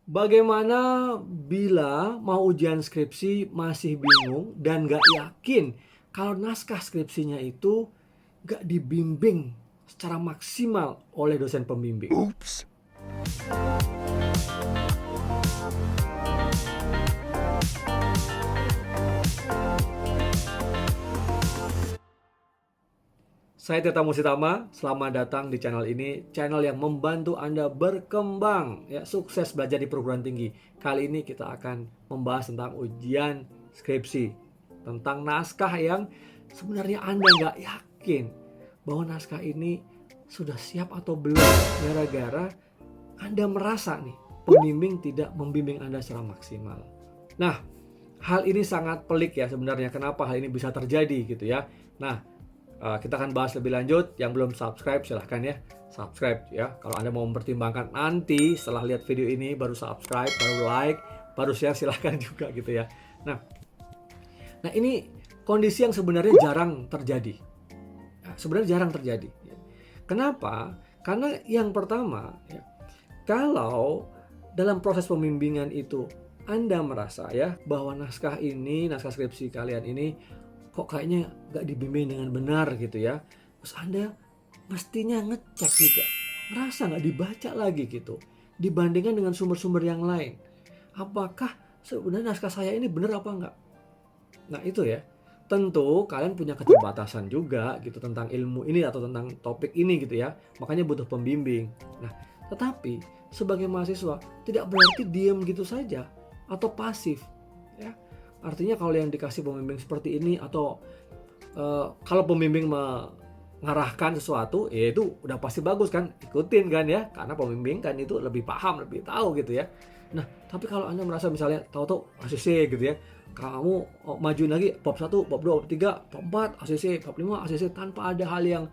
Bagaimana bila mau ujian skripsi masih bingung dan gak yakin kalau naskah skripsinya itu gak dibimbing secara maksimal oleh dosen pembimbing? Oops. Saya Tirta Musitama, selamat datang di channel ini, channel yang membantu Anda berkembang, ya, sukses belajar di perguruan tinggi. Kali ini kita akan membahas tentang ujian skripsi, tentang naskah yang sebenarnya Anda nggak yakin bahwa naskah ini sudah siap atau belum, gara-gara Anda merasa nih pembimbing tidak membimbing Anda secara maksimal. Nah, hal ini sangat pelik ya sebenarnya, kenapa hal ini bisa terjadi gitu ya. Nah, kita akan bahas lebih lanjut. Yang belum subscribe silahkan ya subscribe ya. Kalau Anda mau mempertimbangkan nanti setelah lihat video ini baru subscribe, baru like, baru share, silahkan juga gitu ya. Nah ini kondisi yang sebenarnya jarang terjadi. Sebenarnya jarang terjadi. Kenapa? Karena yang pertama ya, kalau dalam proses pembimbingan itu Anda merasa ya bahwa naskah skripsi kalian ini kok kayaknya gak dibimbing dengan benar gitu ya. Terus Anda mestinya ngecek juga, ngerasa gak dibaca lagi gitu, dibandingkan dengan sumber-sumber yang lain. Apakah sebenarnya naskah saya ini benar apa enggak? Nah itu ya, tentu kalian punya keterbatasan juga gitu tentang ilmu ini atau tentang topik ini gitu ya. Makanya butuh pembimbing. Nah tetapi sebagai mahasiswa tidak berarti diem gitu saja atau pasif ya. Artinya kalau yang dikasih pembimbing seperti ini atau kalau pembimbing mengarahkan sesuatu, ya itu udah pasti bagus kan, ikutin kan ya, karena pembimbing kan itu lebih paham, lebih tahu gitu ya. Nah, tapi kalau Anda merasa misalnya tahu-tahu ACC gitu ya, kamu majuin lagi bab 1, bab 2, bab 3, bab 4 ACC, bab 5 ACC tanpa ada hal yang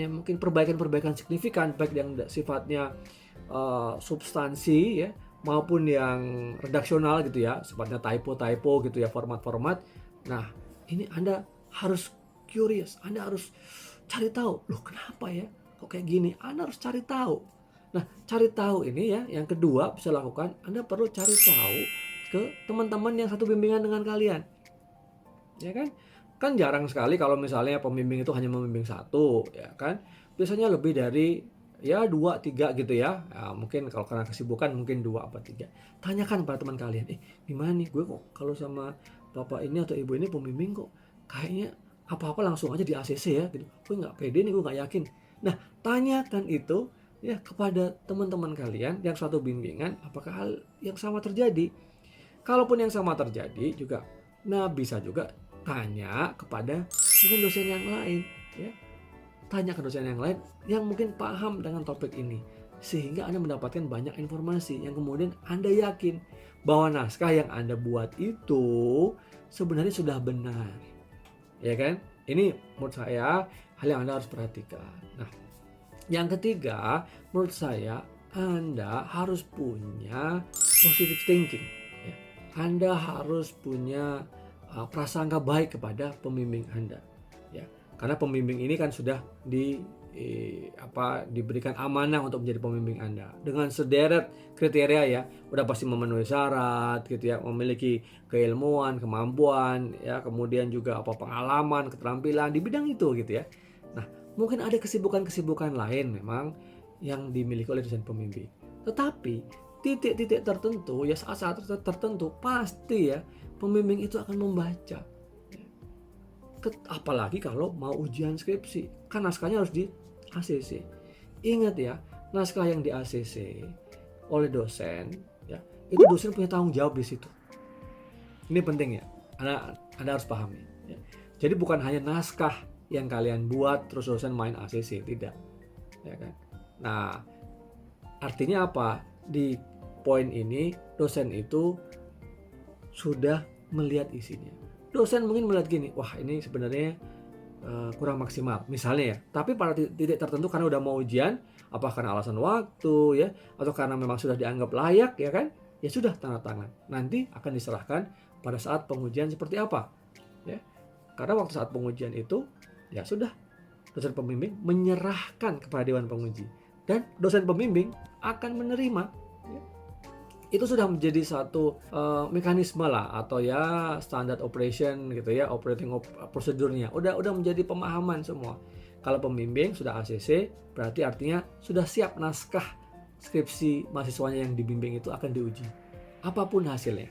mungkin perbaikan-perbaikan signifikan baik yang sifatnya substansi ya maupun yang redaksional gitu ya, sifatnya typo gitu ya, format-format. Nah, ini Anda harus curious, Anda harus cari tahu, loh kenapa ya kok kayak gini? Anda harus cari tahu. Nah, cari tahu ini ya, yang kedua bisa lakukan, Anda perlu cari tahu ke teman-teman yang satu bimbingan dengan kalian. Ya kan? Kan jarang sekali kalau misalnya pembimbing itu hanya membimbing satu, ya kan? Biasanya lebih dari ya 2, 3 gitu ya. Mungkin kalau karena kesibukan mungkin 2 apa 3. Tanyakan pada teman kalian, gimana nih gue kok kalau sama bapak ini atau ibu ini pembimbing kok kayaknya apa-apa langsung aja di ACC ya gitu. Gue nggak pede nih, gue nggak yakin. Nah, tanyakan itu ya kepada teman-teman kalian yang satu bimbingan, apakah hal yang sama terjadi. Kalaupun yang sama terjadi juga, nah bisa juga tanya kepada mungkin dosen yang lain ya. Tanya ke dosen yang lain yang mungkin paham dengan topik ini, sehingga Anda mendapatkan banyak informasi yang kemudian Anda yakin bahwa naskah yang Anda buat itu sebenarnya sudah benar. Ya kan? Ini menurut saya hal yang Anda harus perhatikan. Nah, yang ketiga, menurut saya Anda harus punya positive thinking ya. Anda harus punya prasangka baik kepada pembimbing Anda ya. Karena pembimbing ini kan sudah diberikan amanah untuk menjadi pembimbing Anda dengan sederet kriteria ya, udah pasti memenuhi syarat gitu ya, memiliki keilmuan, kemampuan ya, kemudian juga pengalaman, keterampilan di bidang itu gitu ya. Nah, mungkin ada kesibukan-kesibukan lain memang yang dimiliki oleh dosen pembimbing. Tetapi titik-titik tertentu ya, saat-saat tertentu pasti ya pembimbing itu akan membaca. Apalagi kalau mau ujian skripsi, kan naskahnya harus di ACC. Ingat ya, naskah yang di ACC oleh dosen ya, itu dosen punya tanggung jawab di situ. Ini penting ya, Anda harus pahami ya. Jadi bukan hanya naskah yang kalian buat terus dosen main ACC, tidak ya kan. Nah, artinya apa? Di poin ini dosen itu sudah melihat isinya. Dosen mungkin melihat gini, wah ini sebenarnya kurang maksimal misalnya ya. Tapi pada titik tertentu karena udah mau ujian, apa karena alasan waktu ya, atau karena memang sudah dianggap layak ya kan, ya sudah tanda tangan. Nanti akan diserahkan pada saat pengujian seperti apa ya. Karena waktu saat pengujian itu ya sudah, dosen pembimbing menyerahkan kepada dewan penguji dan dosen pembimbing akan menerima ya. itu sudah menjadi satu mekanisme lah, atau ya standard operation gitu ya, operating prosedurnya udah menjadi pemahaman semua. Kalau pembimbing sudah ACC, berarti artinya sudah siap naskah skripsi mahasiswanya yang dibimbing itu akan diuji apapun hasilnya,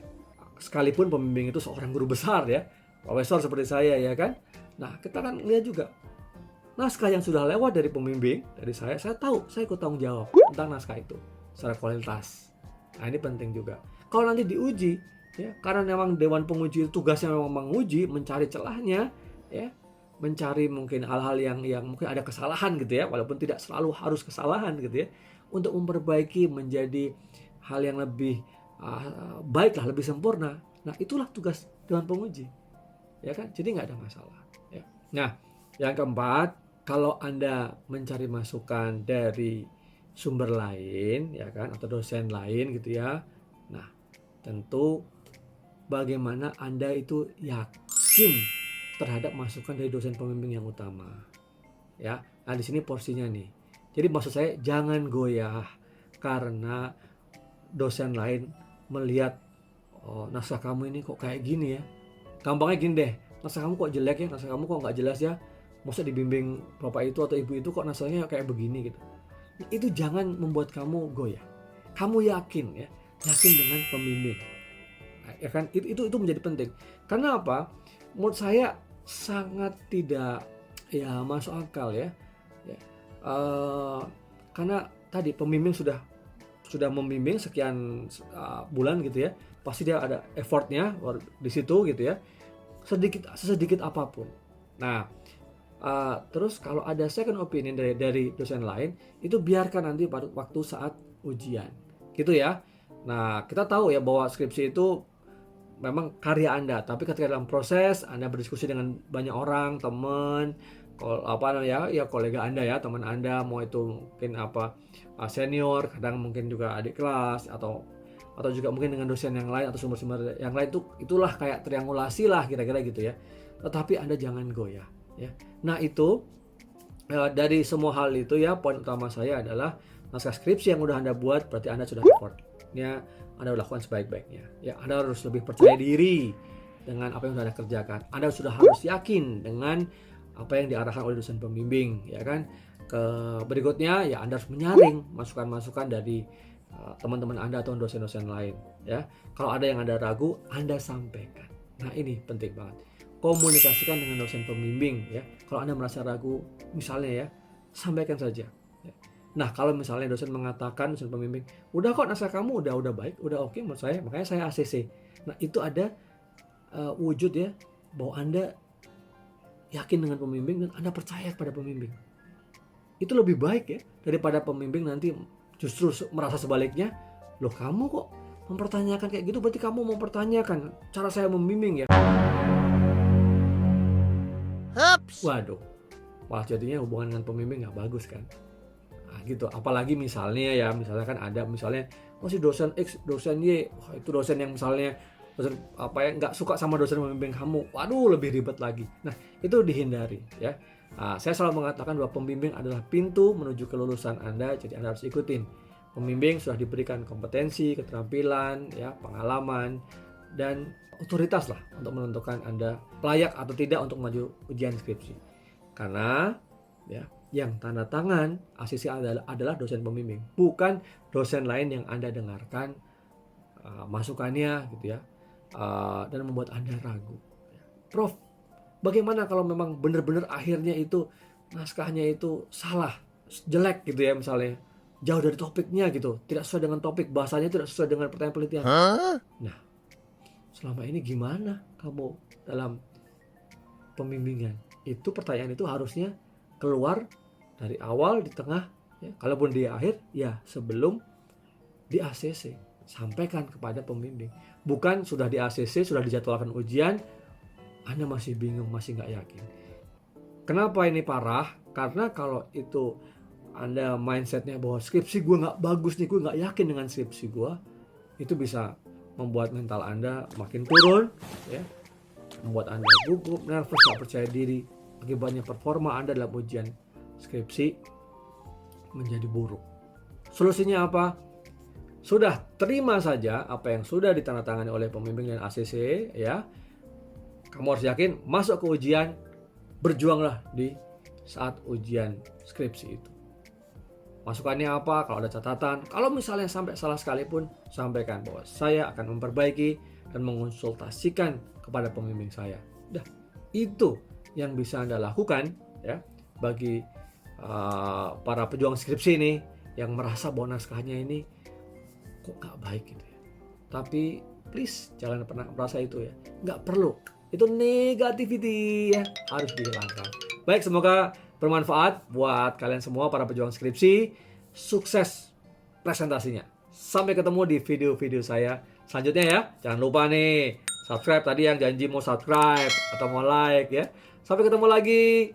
sekalipun pembimbing itu seorang guru besar ya, profesor seperti saya ya kan. Nah, kita kan lihat juga naskah yang sudah lewat dari pembimbing, dari saya tahu, saya ikut tanggung jawab tentang naskah itu secara kualitas. Nah, ini penting juga. Kalau nanti diuji, ya, karena memang dewan penguji itu tugasnya memang menguji, mencari celahnya, ya, mencari mungkin hal-hal yang mungkin ada kesalahan gitu ya, walaupun tidak selalu harus kesalahan gitu ya, untuk memperbaiki menjadi hal yang lebih baik lah, lebih sempurna. Nah, itulah tugas dewan penguji, ya kan? Jadi nggak ada masalah. Ya. Nah, yang keempat, kalau Anda mencari masukan dari sumber lain ya kan, atau dosen lain gitu ya, nah tentu bagaimana Anda itu yakin terhadap masukan dari dosen pembimbing yang utama ya. Nah, di sini porsinya nih, jadi maksud saya jangan goyah karena dosen lain melihat, oh naskah kamu ini kok kayak gini ya, gampangnya gini deh, naskah kamu kok jelek ya, naskah kamu kok nggak jelas ya, masa dibimbing bapak itu atau ibu itu kok naskahnya kayak begini gitu. Itu jangan membuat kamu goyah. Kamu yakin ya, yakin dengan pembimbing. Nah, ya kan, itu menjadi penting. Karena apa? Menurut saya sangat tidak ya masuk akal ya. Karena tadi pembimbing sudah membimbing sekian bulan gitu ya, pasti dia ada effortnya di situ gitu ya, sedikit apapun. Nah, terus kalau ada second opinion dari dosen lain, itu biarkan nanti pada waktu saat ujian gitu ya. Nah, kita tahu ya bahwa skripsi itu memang karya Anda, tapi ketika dalam proses Anda berdiskusi dengan banyak orang, teman, kolega Anda ya, teman Anda, mau itu mungkin senior, kadang mungkin juga adik kelas, atau juga mungkin dengan dosen yang lain atau sumber-sumber yang lain, itulah kayak triangulasi lah kira-kira gitu ya. Tetapi Anda jangan goyah ya. Nah, itu dari semua hal itu ya, poin utama saya adalah naskah skripsi yang udah Anda buat berarti Anda sudah effortnya, Anda lakukan sebaik-baiknya ya. Anda harus lebih percaya diri dengan apa yang sudah Anda kerjakan. Anda sudah harus yakin dengan apa yang diarahkan oleh dosen pembimbing ya kan. Berikutnya ya, Anda harus menyaring masukan-masukan dari teman-teman Anda atau dosen-dosen lain ya. Kalau ada yang Anda ragu, Anda sampaikan. Nah, ini penting banget. Komunikasikan dengan dosen pembimbing ya. Kalau Anda merasa ragu misalnya ya, sampaikan saja. Nah, kalau misalnya dosen mengatakan, dosen pembimbing, udah kok naskah kamu udah baik, udah oke menurut saya, makanya saya ACC. Nah, itu ada wujud ya bahwa Anda yakin dengan pembimbing dan Anda percaya kepada pembimbing. Itu lebih baik ya daripada pembimbing nanti justru merasa sebaliknya, loh kamu kok mempertanyakan kayak gitu, berarti kamu mempertanyakan cara saya membimbing ya. Waduh, wah jadinya hubungan dengan pembimbing nggak bagus kan. Nah, gitu. Apalagi misalnya kan ada misalnya si dosen X, dosen Y, wah itu dosen yang misalnya dosen nggak suka sama dosen pembimbing kamu, waduh lebih ribet lagi. Nah, itu dihindari ya. Nah, saya selalu mengatakan bahwa pembimbing adalah pintu menuju kelulusan Anda, jadi Anda harus ikutin. Pembimbing sudah diberikan kompetensi, keterampilan, ya, pengalaman, dan otoritas lah untuk menentukan Anda layak atau tidak untuk maju ujian skripsi. Karena ya, yang tanda tangan ACC adalah dosen pembimbing, bukan dosen lain yang Anda dengarkan masukannya gitu ya, dan membuat Anda ragu. Prof, bagaimana kalau memang benar-benar akhirnya itu naskahnya itu salah, jelek gitu ya, misalnya jauh dari topiknya gitu, tidak sesuai dengan topik, bahasanya tidak sesuai dengan pertanyaan penelitian. Nah, selama ini gimana kamu dalam pembimbingan? Itu pertanyaan itu harusnya keluar dari awal, di tengah, ya, kalaupun di akhir, ya sebelum di ACC. Sampaikan kepada pembimbing. Bukan sudah di ACC, sudah dijadwalkan ujian, Anda masih bingung, masih nggak yakin. Kenapa ini parah? Karena kalau itu Anda mindsetnya bahwa skripsi gue nggak bagus nih, gue nggak yakin dengan skripsi gue, itu bisa membuat mental Anda makin turun, ya, membuat Anda gugup, nervous, nggak percaya diri, akibatnya performa Anda dalam ujian skripsi menjadi buruk. Solusinya apa? sudah terima saja apa yang sudah ditandatangani oleh pembimbing dan ACC, ya. Kamu harus yakin masuk ke ujian, berjuanglah di saat ujian skripsi itu. Masukannya apa? Kalau ada catatan, kalau misalnya sampai salah sekalipun, sampaikan bahwa saya akan memperbaiki dan mengonsultasikan kepada pembimbing saya. Dah, itu yang bisa Anda lakukan, ya, bagi para pejuang skripsi ini yang merasa bahwa naskahnya ini kok nggak baik gitu ya. Tapi please jangan pernah merasa itu ya. Nggak perlu. Itu negativity ya, harus dihilangkan. Baik, semoga bermanfaat buat kalian semua para pejuang skripsi. Sukses presentasinya. Sampai ketemu di video-video saya selanjutnya ya. Jangan lupa nih subscribe, tadi yang janji mau subscribe atau mau like ya. Sampai ketemu lagi.